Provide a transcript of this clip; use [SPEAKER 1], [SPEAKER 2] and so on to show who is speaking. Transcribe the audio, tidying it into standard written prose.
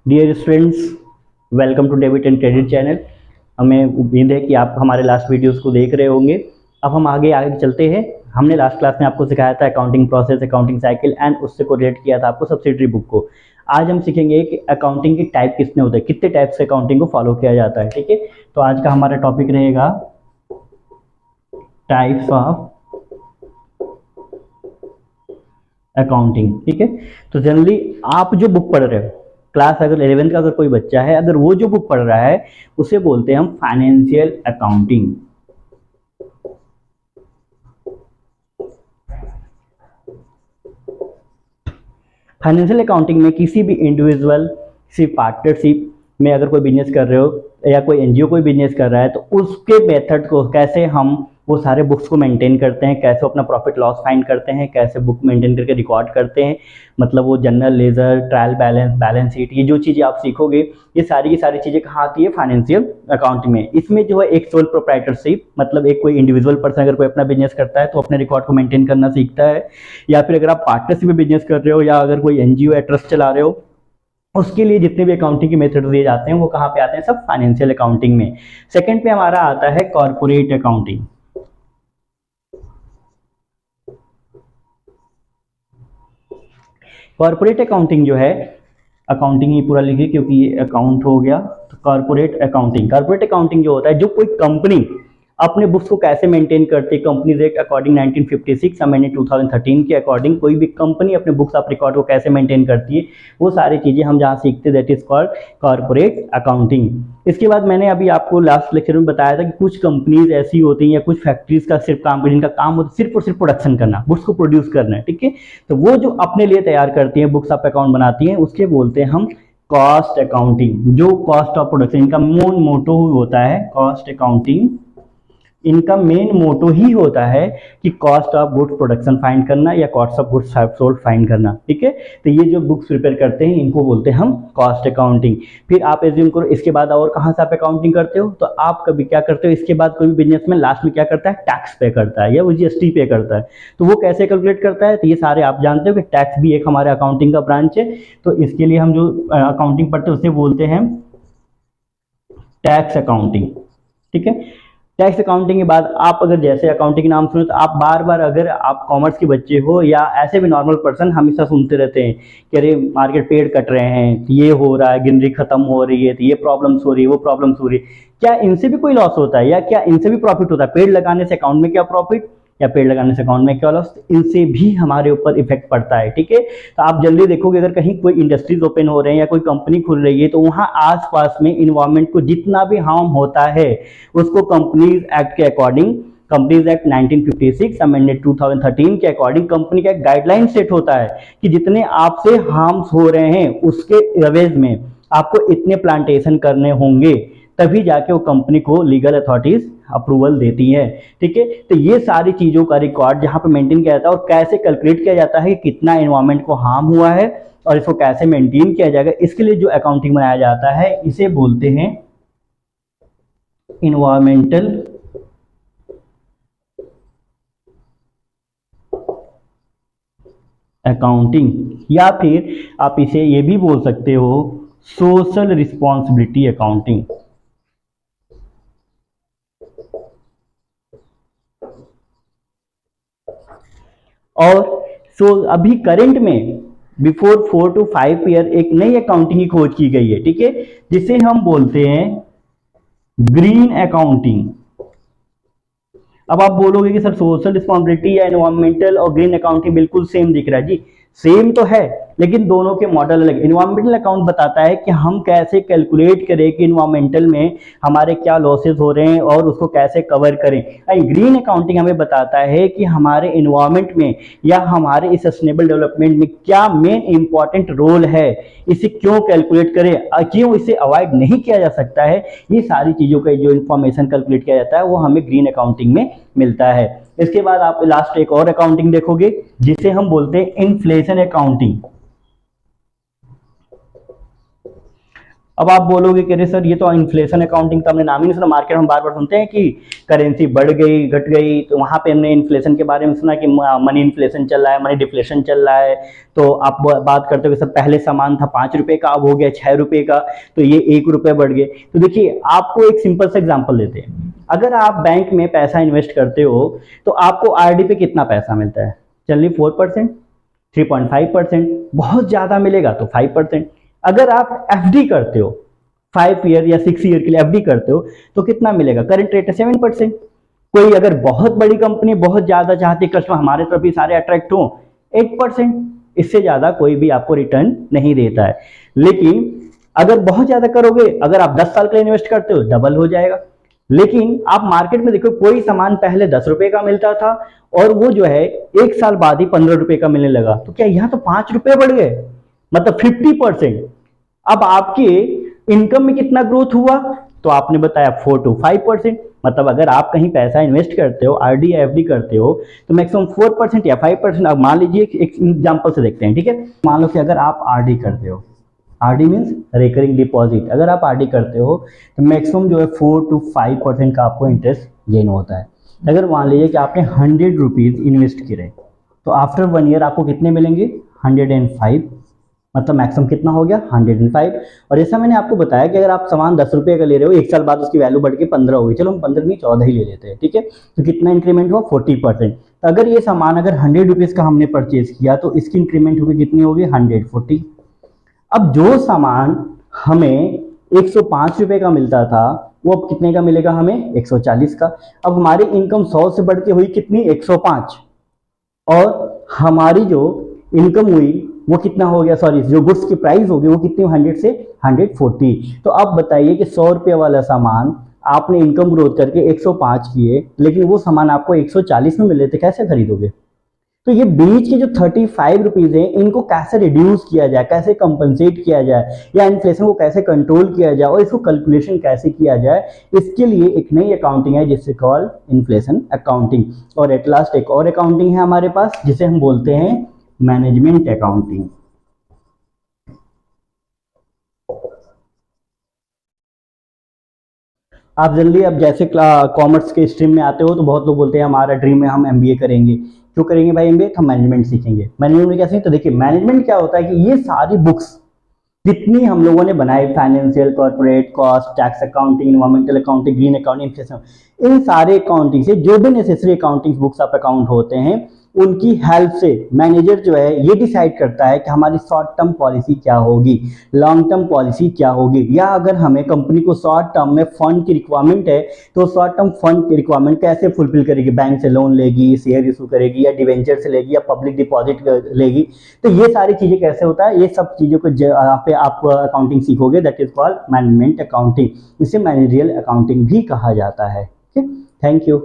[SPEAKER 1] Dear students, welcome to debit and credit channel. हमें उम्मीद है कि आप हमारे लास्ट वीडियोस को देख रहे होंगे। अब हम आगे चलते हैं। हमने लास्ट क्लास में आपको सिखाया था accounting process, accounting cycle and उससे कोरिलेट किया था आपको सब्सिडरी बुक को। आज हम सीखेंगे कि अकाउंटिंग के टाइप कितने होते हैं, कितने टाइप से अकाउंटिंग को फॉलो किया जाता है। ठीक है, तो आज का हमारा टॉपिक रहेगा टाइप्स ऑफ अकाउंटिंग। ठीक है, तो जनरली आप जो बुक पढ़ रहे हो, क्लास अगर 11th का अगर कोई बच्चा है, अगर वो जो बुक पढ़ रहा है उसे बोलते हैं हम फाइनेंशियल अकाउंटिंग। फाइनेंशियल अकाउंटिंग में किसी भी इंडिविजुअल, किसी पार्टनरशिप में अगर कोई बिजनेस कर रहे हो या कोई एनजीओ कोई बिजनेस कर रहा है तो उसके मेथड को कैसे हम वो सारे बुक्स को मेंटेन करते हैं, कैसे अपना प्रॉफिट लॉस फाइंड करते हैं, कैसे बुक मेंटेन करके रिकॉर्ड करते हैं, मतलब वो general ledger, trial balance, balance sheet, ये जो चीज़ें आप सीखोगे ये सारी की सारी चीज़ें कहाँ आती है, फाइनेंशियल अकाउंटिंग में। इसमें जो है एक सोल प्रोप्राइटरशिप, मतलब एक कोई इंडिविजुअल पर्सन अगर कोई अपना बिजनेस करता है तो अपने रिकॉर्ड को मेंटेन करना सीखता है, या फिर अगर आप पार्टनरशिप में बिजनेस कर रहे हो या अगर कोई एनजीओ या ट्रस्ट चला रहे हो उसके लिए जितने भी अकाउंटिंग के मेथड दिए जाते हैं वो कहाँ पे आते हैं, सब फाइनेंशियल अकाउंटिंग में। सेकंड पे हमारा आता है कॉर्पोरेट अकाउंटिंग। कॉर्पोरेट अकाउंटिंग जो है, अकाउंटिंग ही पूरा लिखिए क्योंकि ये अकाउंट हो गया, तो कॉर्पोरेट अकाउंटिंग। कॉर्पोरेट अकाउंटिंग जो होता है, जो कोई कंपनी अपने बुक्स को कैसे मेंटेन करती है, कंपनीज एक्ट अकॉर्डिंग 1956 अमेंडमेंट 2013 के अकॉर्डिंग कोई भी कंपनी अपने बुक्स ऑफ रिकॉर्ड को कैसे मेंटेन करती है, वो सारी चीजें हम जहाँ सीखते हैं, that is called corporate accounting. इसके बाद मैंने अभी आपको लास्ट लेक्चर में बताया था कि कुछ कंपनीज ऐसी होती हैं या कुछ फैक्ट्रीज का सिर्फ काम, जिनका काम होता है सिर्फ और सिर्फ प्रोडक्शन करना, बुक्स को प्रोड्यूस करना है। ठीक है, तो वो जो अपने लिए तैयार करती हैं, बुक्स ऑफ अकाउंट बनाती हैं, उसके बोलते हैं हम कॉस्ट अकाउंटिंग। जो कॉस्ट ऑफ प्रोडक्शन, इनका मेन मोटो होता है कॉस्ट अकाउंटिंग, इनका मेन मोटो ही होता है कि cost of goods production find करना या cost of goods sold find करना। ठीक है, तो ये जो बुक्स प्रिपेयर करते हैं इनको बोलते हैं हम कॉस्ट अकाउंटिंग। फिर आप एज्यूम करो इसके बाद और कहाँ से आप अकाउंटिंग करते हो, तो आप कभी क्या करते हो, इसके बाद कोई भी बिजनेस में लास्ट में क्या करता है, टैक्स पे करता है या वो जीएसटी पे करता है। तो वो कैसे कैलकुलेट करता है, तो ये सारे आप जानते हो कि टैक्स भी एक हमारे अकाउंटिंग का ब्रांच है। तो इसके लिए हम जो अकाउंटिंग पढ़ते हैं उसे बोलते हैं टैक्स अकाउंटिंग। ठीक है, टैक्स अकाउंटिंग के बाद आप अगर जैसे अकाउंटिंग के नाम सुनो तो आप बार बार, अगर आप कॉमर्स के बच्चे हो या ऐसे भी नॉर्मल पर्सन, हमेशा सुनते रहते हैं कि अरे मार्केट पेड़ कट रहे हैं, ये हो रहा है, गिनरी खत्म हो रही है, तो ये प्रॉब्लम्स हो रही है, वो प्रॉब्लम्स हो रही है। क्या इनसे भी कोई लॉस होता है या क्या इनसे भी प्रॉफिट होता है? पेड़ लगाने से अकाउंट में क्या प्रॉफिट या पेड़ लगाने से अकाउंट में क्या लॉस, इनसे भी हमारे ऊपर इफेक्ट पड़ता है। ठीक है, तो आप जल्दी देखोगे अगर कहीं कोई इंडस्ट्रीज ओपन हो रहे हैं या कोई कंपनी खुल रही है तो वहां आसपास में इन्वायरमेंट को जितना भी हार्म होता है उसको कंपनीज एक्ट के अकॉर्डिंग, कंपनीज एक्ट 1956 अमेंडेड 2013 के अकॉर्डिंग कंपनी का एक गाइडलाइन सेट होता है कि जितने आपसे हार्म्स हो रहे हैं उसके एवज में आपको इतने प्लांटेशन करने होंगे, तभी जाके वो कंपनी को लीगल अथॉरिटीज अप्रूवल देती है। ठीक है, तो ये सारी चीजों का रिकॉर्ड जहां पे मेंटेन किया जाता है और कैसे कैलकुलेट किया जाता है कि कितना एनवायरमेंट को हार्म हुआ है और इसको कैसे मेंटेन किया जाएगा, इसके लिए जो अकाउंटिंग बनाया जाता है इसे बोलते हैं इन्वायरमेंटल अकाउंटिंग, या फिर आप इसे ये भी बोल सकते हो सोशल रिस्पॉन्सिबिलिटी अकाउंटिंग। और अभी करंट में बिफोर 4 to 5 ईयर एक नई अकाउंटिंग की खोज की गई है। ठीक है, जिसे हम बोलते हैं ग्रीन अकाउंटिंग। अब आप बोलोगे कि सर सोशल रिस्पॉन्सिबिलिटी या एनवायरमेंटल और ग्रीन अकाउंटिंग बिल्कुल सेम दिख रहा है। जी सेम तो है, लेकिन दोनों के मॉडल अलग। इन्वायरमेंटल अकाउंट बताता है कि हम कैसे कैलकुलेट करें कि इन्वायरमेंटल में हमारे क्या लॉसेस हो रहे हैं और उसको कैसे कवर करें। ग्रीन अकाउंटिंग हमें बताता है कि हमारे इन्वायरमेंट में या हमारे इस सस्टेनेबल डेवलपमेंट में क्या मेन इंपॉर्टेंट रोल है, इसे क्यों कैलकुलेट करें, क्यों इसे अवॉइड नहीं किया जा सकता है, ये सारी चीजों का जो इन्फॉर्मेशन कैलकुलेट किया जाता है वो हमें ग्रीन अकाउंटिंग में मिलता है। इसके बाद आप लास्ट एक और अकाउंटिंग देखोगे जिसे हम बोलते हैं इन्फ्लेशन अकाउंटिंग। अब आप बोलोगे कि अरे सर ये तो इन्फ्लेशन अकाउंटिंग तो हमने नाम ही नहीं सुना, मार्केट में बार बार सुनते हैं कि करेंसी बढ़ गई घट गई, तो वहां पे हमने इन्फ्लेशन के बारे में सुना कि मनी इन्फ्लेशन चल रहा है, मनी डिफ्लेशन चल रहा है। तो आप बात करते हो कि सर पहले सामान था 5 रुपए का, अब हो गया 6 रुपए का, तो ये 1 रुपए बढ़ गए। तो देखिए आपको एक सिंपल सा एग्जाम्पल देते हैं, अगर आप बैंक में पैसा इन्वेस्ट करते हो तो आपको आरडी पे कितना पैसा मिलता है? चलिए 4%, 3.5%, बहुत ज्यादा मिलेगा तो 5%। अगर आप एफडी करते हो 5 ईयर या 6 ईयर के लिए एफडी करते हो तो कितना मिलेगा? करंट रेट है 7%। कोई अगर बहुत बड़ी कंपनी बहुत ज्यादा चाहती है कस्टमर हमारे तरफ भी सारे अट्रैक्ट हो, 8%। इससे ज्यादा कोई भी आपको रिटर्न नहीं देता है। लेकिन अगर बहुत ज्यादा करोगे, अगर आप 10 साल के लिए इन्वेस्ट करते हो डबल हो जाएगा। लेकिन आप मार्केट में देखो कोई सामान पहले 10 रुपए का मिलता था और वो जो है 1 साल बाद ही 15 रुपए का मिलने लगा, तो क्या यहाँ तो 5 रुपए बढ़ गए, मतलब 50%। अब आपके इनकम में कितना ग्रोथ हुआ? तो आपने बताया 4 to 5%। मतलब अगर आप कहीं पैसा इन्वेस्ट करते हो, आरडी या एफडी करते हो, तो मैक्सिमम 4% या 5%। अब मान लीजिए एक एग्जांपल से देखते हैं, ठीक है। मान लो कि अगर आप आरडी करते हो, आरडी मीन्स रिकरिंग डिपॉजिट, अगर आप आरडी करते हो तो मैक्सिमम जो है 4 to 5% का आपको इंटरेस्ट गेन होता है। अगर मान लीजिए कि आपने 100 रुपीज इन्वेस्ट किए तो आफ्टर 1 ईयर आपको कितने मिलेंगे? 105। मतलब मैक्सिमम कितना हो गया? 105। और जैसा मैंने आपको बताया कि अगर आप सामान 10 रुपए का ले रहे हो, 1 साल बाद उसकी वैल्यू बढ़ के 15 होगी, चलो हम 15 नहीं 14 ही ले लेते हैं, ठीक है। तो कितना इंक्रीमेंट हुआ? 40%। तो अगर ये सामान अगर 100 रुपीज का हमने परचेज किया तो इसकी इंक्रीमेंट होगी कितनी होगी? 140। अब जो सामान हमें 105 रुपए का मिलता था वो अब कितने का मिलेगा हमें? 140 का। अब हमारी इनकम 100 से बढ़ के हुई कितनी? 105। और हमारी जो इनकम हुई वो कितना हो गया? सॉरी, जो गुड्स की प्राइस होगी वो कितनी? 100 से 140। तो अब बताइए कि 100 रुपये वाला सामान आपने इनकम ग्रोथ करके 105 किए, लेकिन वो सामान आपको 140 में मिले, तो कैसे खरीदोगे? तो ये बीच के जो 35 रुपीज है इनको कैसे रिड्यूस किया जाए, कैसे कंपनसेट किया जाए, या इन्फ्लेशन को कैसे कंट्रोल किया जाए और इसको कैलकुलेशन कैसे किया जाए, इसके लिए एक नई अकाउंटिंग है जिससे कॉल इन्फ्लेशन अकाउंटिंग। और एट लास्ट एक और अकाउंटिंग है हमारे पास जिसे हम बोलते हैं मैनेजमेंट अकाउंटिंग। आप जल्दी अब जैसे कॉमर्स के स्ट्रीम में आते हो तो बहुत लोग बोलते हैं हमारा ड्रीम है हम एमबीए करेंगे। क्यों करेंगे भाई एमबीए? हम मैनेजमेंट सीखेंगे। मैनेजमेंट में कैसे? तो देखिए मैनेजमेंट क्या होता है कि ये सारी बुक्स जितनी हम लोगों ने बनाई, financial, corporate, cost, tax accounting, environmental accounting, green accounting, इन सारे अकाउंटिंग से जो भी necessary accounting books of account होते हैं उनकी हेल्प से मैनेजर जो है ये डिसाइड करता है कि हमारी शॉर्ट टर्म पॉलिसी क्या होगी, लॉन्ग टर्म पॉलिसी क्या होगी, या अगर हमें कंपनी को शॉर्ट टर्म में फंड की रिक्वायरमेंट है तो शॉर्ट टर्म फंड की रिक्वायरमेंट कैसे फुलफिल करेगी? बैंक से लोन लेगी, शेयर इशू करेगी, या डिवेंचर से लेगी, या पब्लिक डिपॉजिट लेगी। तो ये सारी चीजें कैसे होता है, ये सब चीजों को पे आप अकाउंटिंग सीखोगे, that is called management accounting. इसे मैनेजरियल अकाउंटिंग भी कहा जाता है। Thank you.